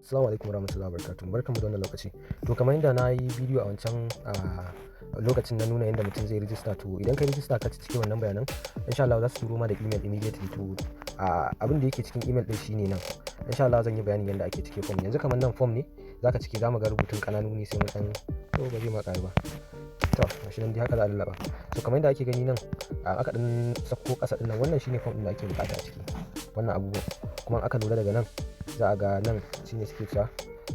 Assalamu alaikum warahmatullahi wabarakatuh. Barkanmu da wannan lokaci. To kamar yadda na yi bidiyo a wancan lokacin na nuna yadda mutum zai rijista, to idan ka rijista ka cike wannan bayanan, insha Allah za su turo ma da email immediately. To abin da yake cikin email din shine nan. Insha Allah zan yi bayanin yadda ake cike form. Yanzu kamar nan form ne zaka cike, zamu ga rubutun kananu ne sai mu dan to ba zai ma ƙaru ba. To gashi nan dai haka za a lallaba. To kamar yadda ake gani nan aka dan sako ƙasa din nan, wannan shine form din da ake bukata a ciki. Wannan abubuwan kuma aka lura daga nan za a ga nan shine suke cewa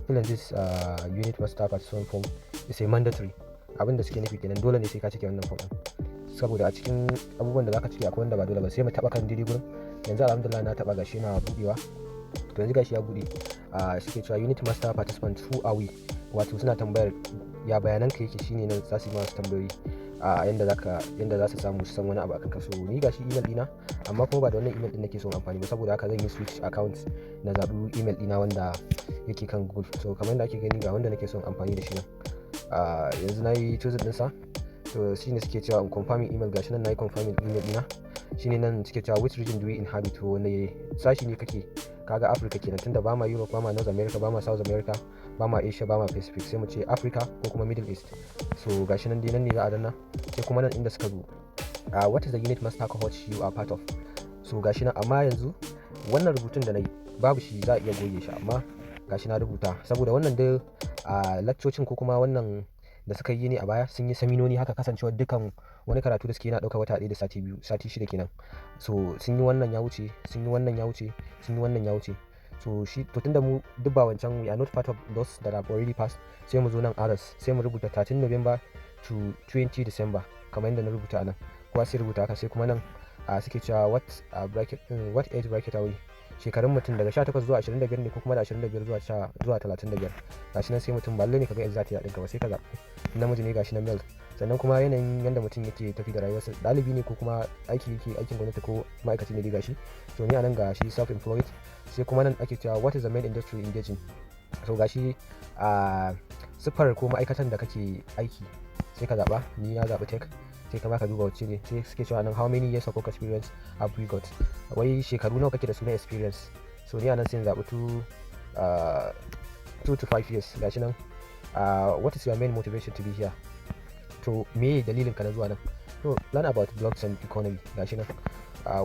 fill in this unit master participant form is a mandatory. Abin da suke nufi kenan, dole ne sai ka cike wannan form din, saboda a cikin abubuwan da zaka cike akwai wanda ba dole ba. Sai mu taba kan daidai gurin. Yanzu alhamdulillah na taba gashi na budewa. To yanzu gashi ya bude. Suke cewa unit master participant who are we, wato suna tambayar ya bayanan ka yake, shine nan za su yi masu tambayoyi yanda za su samu su san wani abu akan ka. So ni gashi email dina, amma kuma ba da wannan email din nake son amfani ba, saboda haka zan yi switch account na zaɓi email dina wanda yake kan Google. So kamar yadda ake gani ga wanda nake son amfani da shi nan. Yanzu na yi choose din sa. To shine suke cewa in confirming email, gashi nan na yi confirming email dina. Shine nan suke cewa which region do we inhabit, wanne sashi ne kake. Kaga Africa kenan, tunda ba ma Europe, ba ma North America, ba ma South America, ba ma Asia, ba ma Pacific, sai mu ce Africa ko kuma Middle East. So gashi nan dai nan ne za a danna. Sai kuma nan inda suka zo what is the unit master cohort you are part of. So gashi nan, amma yanzu wannan rubutun da na yi babu shi, za a iya goge shi, amma gashi na rubuta saboda wannan da lakcocin ko kuma wannan da suka yi ne a baya sun yi saminoni haka, kasancewa dukan wani karatu da suke yana ɗauka wata 1 da sati 2 sati 6 kenan. So sun yi wannan ya wuce, sun yi wannan ya wuce, sun yi wannan ya wuce. So to tunda mu duk ba wancan, we are not part of those that have already passed, sai mu zo nan others, sai mu rubuta 13 November to 20 December kamar yadda na rubuta nan. Kowa sai rubuta haka. Sai kuma nan suke cewa what age bracket are we, shekarun mutum daga 18 zuwa 25 ne ko kuma da 25 zuwa 35. Gashi nan sai mutum, ba lalle ne kaga exact ya ɗinka ba, sai ka zaɓi namiji ne, gashi nan male. Sannan kuma yanayin yanda mutum yake tafi da rayuwarsa, ɗalibi ne ko kuma aikin gwamnati ko ma'aikaci ne dai gashi. So ni anan gashi self employed. Sai kuma nan ake cewa what is the main industry engaging. So gashi siffar ko ma'aikatan da kake aiki sai ka zaɓa. Ni na zaɓi tech. Sai kama ka duba wacce ne. Sai suke cewa nan how many years of work experience have we got, wai shekaru nawa kake da su na experience. So ni anan sai in zaɓi 2 to 5 years. Gashi nan what is your main motivation to be here. To me dalilin ka na zuwa nan. To learn about blockchain economy. Gashi nan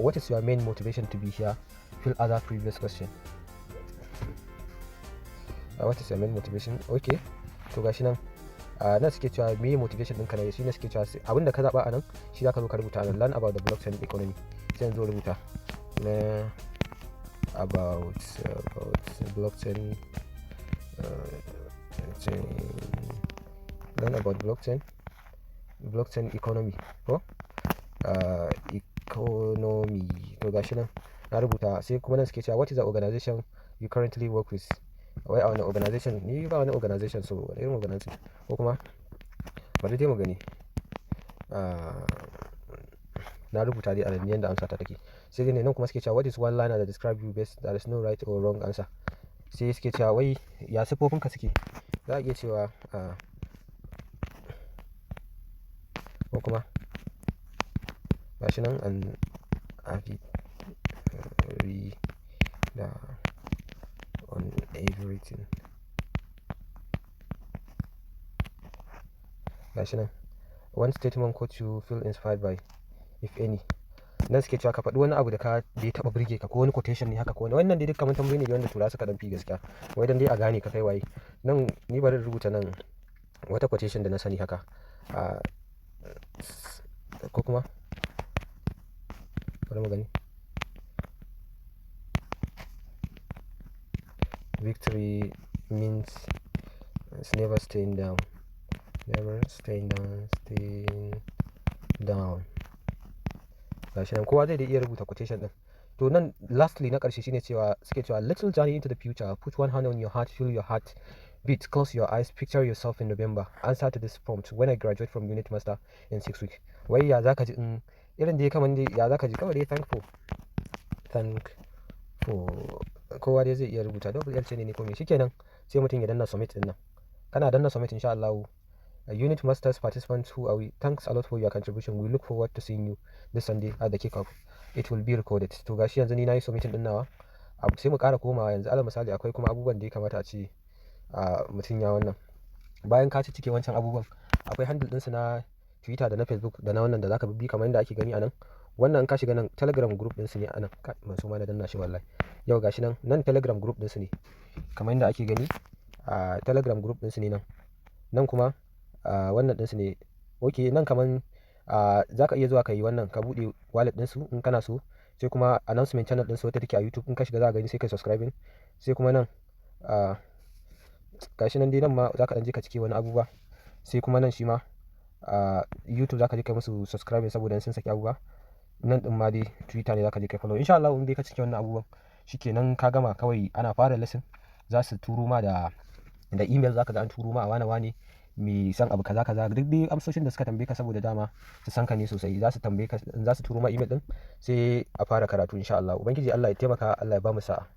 what is your main motivation to be here, fill other previous question. What is your main motivation, okay. To gashi nan nan suke cewa me motivation ɗinka na, shi ne suke cewa abinda ka zaɓa a nan shi za ka zo ka rubuta nan, learn about the blockchain economy. Sai yanzu rubuta learn about blockchain learn about blockchain economy ko economy. To gashi nan na rubuta. Sai kuma nan suke cewa what is the organization you currently work with, wai a wani organization. Ni ba wani organization, so wani irin organization ko kuma bari dai mu gani. Na rubuta dai a nan yanda amsa ta take. Sai dai nan kuma suke cewa what is one liner that describe you best, there is no right or wrong answer. Sai suke cewa wai ya sifofin ka suke, za a iya cewa ko kuma gashi nan an on everything. Gashi nan one statement quote you feel inspired by, if any. Nan suke cewa ka faɗi wani abu da ya taɓa burge ka, ko wani quotation ne haka, ko wannan dai dukkan tambayoyi ne da wanda tura suka ɗan fi gaskiya, wai dan dai a gane ka kai waye. Nan ni bari rubuta nan wata quotation da na sani haka ko kuma bari mu gani. Victory means never staying down. Gashi nan kowa zai da iya rubuta quotation din. To nan lastly na ƙarshe shine cewa suke cewa little journey into the future, put one hand on your heart, feel your heart beat, close your eyes, picture yourself in November, answer to this prompt, when I graduate from unit master in 6 weeks. Wai ya zaka ji in irin dai kaman dai ya zaka ji, kawai dai thankful kowa dai zai iya rubuta double L ce ne ko me. Shikenan sai mutum ya danna submit din nan. Kana danna submit, insha Allah unit masters participants who are we, thanks a lot for your contribution, we look forward to seeing you this Sunday at the kickoff, it will be recorded. To gashi yanzu ni na yi submitting din nawa. sai mu ƙara komawa yanzu alal misali akwai kuma abubuwan da ya kamata a ce mutum ya wannan. Bayan ka cike wancan abubuwan akwai handle ɗinsu na Twitter da na Facebook da na wannan da zaka bi kamar yadda ake gani a nan. Wannan in ka shiga nan Telegram group ɗinsu ne a nan. Masu ma na danna shi wallahi. Yau gashi nan Telegram group ɗinsu ne kamar yadda ake gani. Telegram group ɗinsu ne nan. Nan kuma wannan ɗinsu ne. Ok, nan kaman za ka iya zuwa ka yi wannan ka buɗe wallet ɗinsu in kana so. Sai kuma announcement channel ɗinsu wata take a YouTube in ka shiga za ka gani sai ka subscribing. Sai kuma nan gashi nan dai nan ma za ka ɗan je ka cike wani abubuwa. Sai kuma nan shi ma YouTube za ka je kai musu subscribing saboda sun saki abubuwa. Nan ɗin ma dai Twitter ne za ka je kai follow. Insha Allah in dai ka cike wannan abubuwan shikenan ka gama kawai ana fara lesson za su turo ma da email za ka ga an turo ma a wane mai san abu kaza kaza duk dai amsoshin da suka tambaye ka saboda dama su san ka ne sosai za su tambaye ka za su turo ma email din sai a fara karatu insha Allah. Ubangiji Allah ya taimaka Allah ya ba mu sa'a.